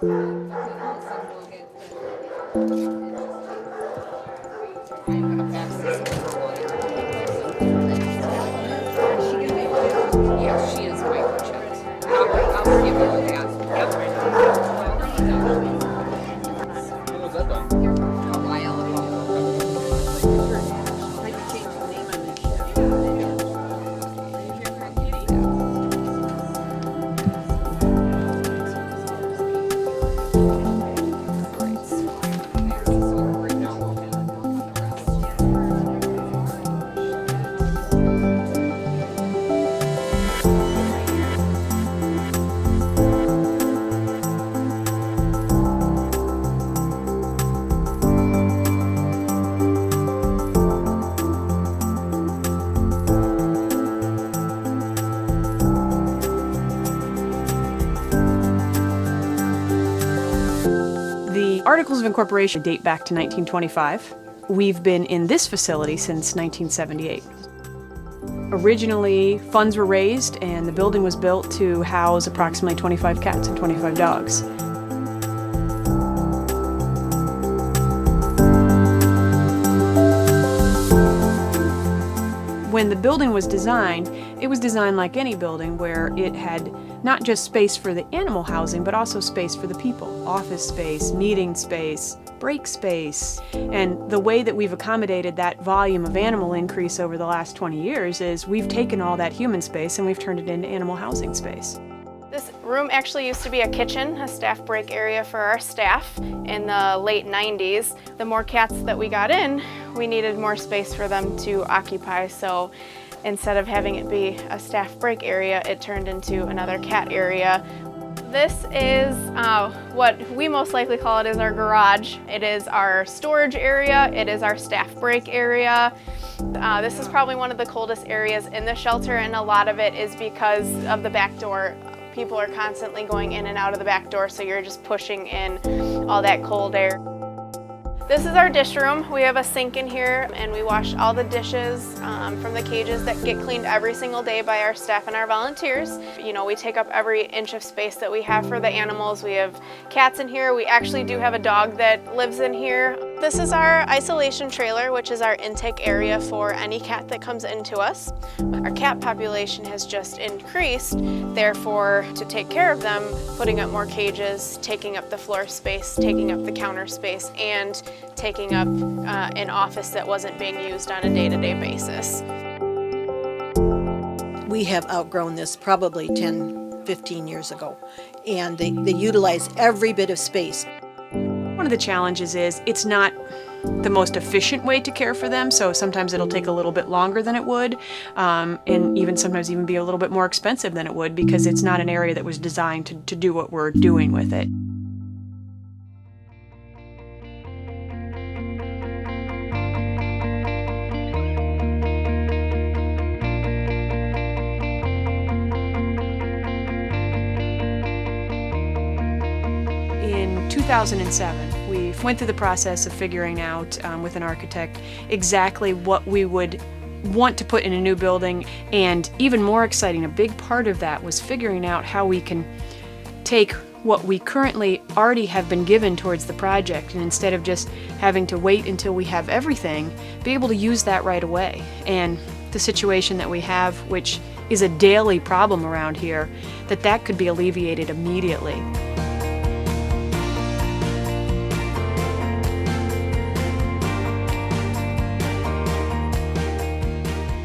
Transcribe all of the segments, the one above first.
I'm gonna pass this over. Yeah, she is microchipped. I'll give her that. When was that done? A while ago. Like you changed the name on The Articles of Incorporation date back to 1925. We've been in this facility since 1978. Originally, funds were raised and the building was built to house approximately 25 cats and 25 dogs. When the building was designed, it was designed like any building where it had not just space for the animal housing, but also space for the people. Office space, meeting space, break space. And the way that we've accommodated that volume of animal increase over the last 20 years is we've taken all that human space and we've turned it into animal housing space. This room actually used to be a kitchen, a staff break area for our staff in the late 90s. The more cats that we got in, we needed more space for them to occupy, so instead of having it be a staff break area, it turned into another cat area. This is what we most likely call it is our garage. It is our storage area, it is our staff break area. This is probably one of the coldest areas in the shelter, and a lot of it is because of the back door. People are constantly going in and out of the back door, so you're just pushing in all that cold air. This is our dish room. We have a sink in here and we wash all the dishes from the cages that get cleaned every single day by our staff and our volunteers. You know, we take up every inch of space that we have for the animals. We have cats in here. We actually do have a dog that lives in here. This is our isolation trailer, which is our intake area for any cat that comes into us. Our cat population has just increased, therefore, to take care of them, putting up more cages, taking up the floor space, taking up the counter space, and taking up an office that wasn't being used on a day-to-day basis. We have outgrown this probably 10, 15 years ago, and they utilize every bit of space. One of the challenges is it's not the most efficient way to care for them, so sometimes it'll take a little bit longer than it would, and even sometimes even be a little bit more expensive than it would because it's not an area that was designed to do what we're doing with it. In 2007, we went through the process of figuring out with an architect exactly what we would want to put in a new building, and even more exciting, a big part of that was figuring out how we can take what we currently already have been given towards the project, and instead of just having to wait until we have everything, be able to use that right away. And the situation that we have, which is a daily problem around here, that could be alleviated immediately.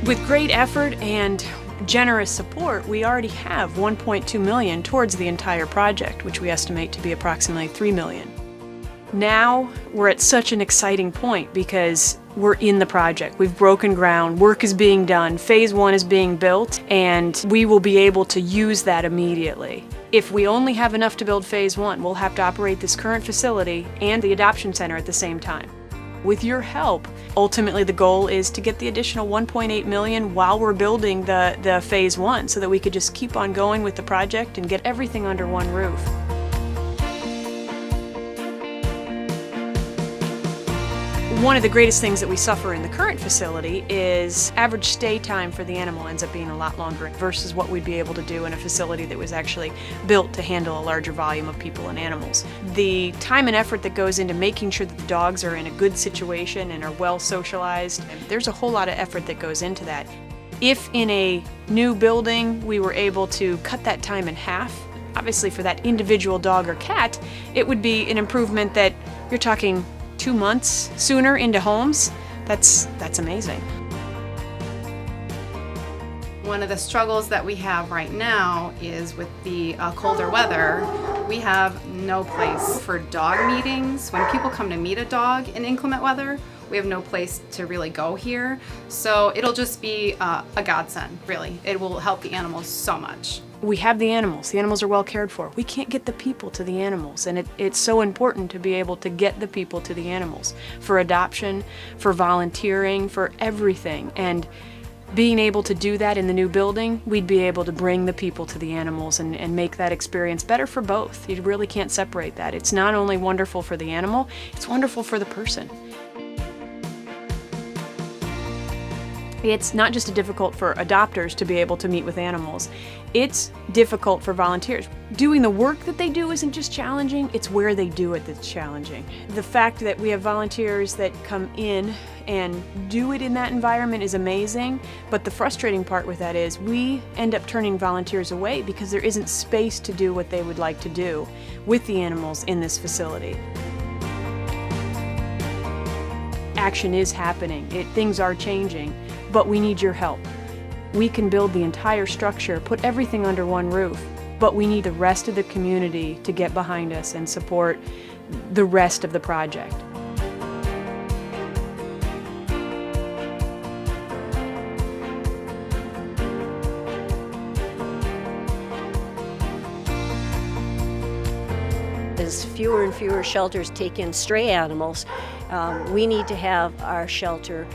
With great effort and generous support, we already have $1.2 million towards the entire project, which we estimate to be approximately $3 million. Now we're at such an exciting point because we're in the project. We've broken ground, work is being done, phase one is being built, and we will be able to use that immediately. If we only have enough to build phase one, we'll have to operate this current facility and the adoption center at the same time. With your help, ultimately the goal is to get the additional $1.8 million while we're building the phase one so that we could just keep on going with the project and get everything under one roof. One of the greatest things that we suffer in the current facility is average stay time for the animal ends up being a lot longer versus what we'd be able to do in a facility that was actually built to handle a larger volume of people and animals. The time and effort that goes into making sure that the dogs are in a good situation and are well socialized, there's a whole lot of effort that goes into that. If in a new building we were able to cut that time in half, obviously for that individual dog or cat, it would be an improvement that you're talking 2 months sooner into homes. That's amazing. One of the struggles that we have right now is with the colder weather, we have no place for dog meetings. When people come to meet a dog in inclement weather, we have no place to really go here. So it'll just be a godsend, really. It will help the animals so much. We have the animals. The animals are well cared for. We can't get the people to the animals, and it's so important to be able to get the people to the animals for adoption, for volunteering, for everything. And being able to do that in the new building, we'd be able to bring the people to the animals and make that experience better for both. You really can't separate that. It's not only wonderful for the animal, it's wonderful for the person. It's not just difficult for adopters to be able to meet with animals, it's difficult for volunteers. Doing the work that they do isn't just challenging, it's where they do it that's challenging. The fact that we have volunteers that come in and do it in that environment is amazing, but the frustrating part with that is we end up turning volunteers away because there isn't space to do what they would like to do with the animals in this facility. Action is happening, things are changing, but we need your help. We can build the entire structure, put everything under one roof, but we need the rest of the community to get behind us and support the rest of the project. As fewer and fewer shelters take in stray animals, we need to have our shelter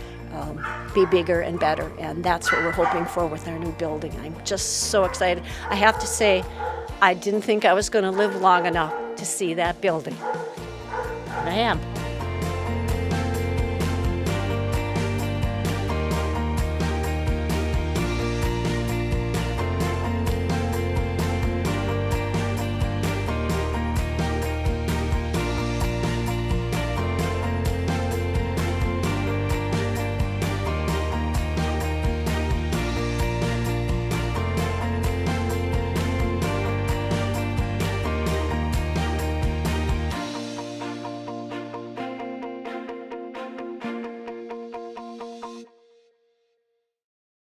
be bigger and better, and that's what we're hoping for with our new building. I'm just so excited. I have to say, I didn't think I was going to live long enough to see that building. I am.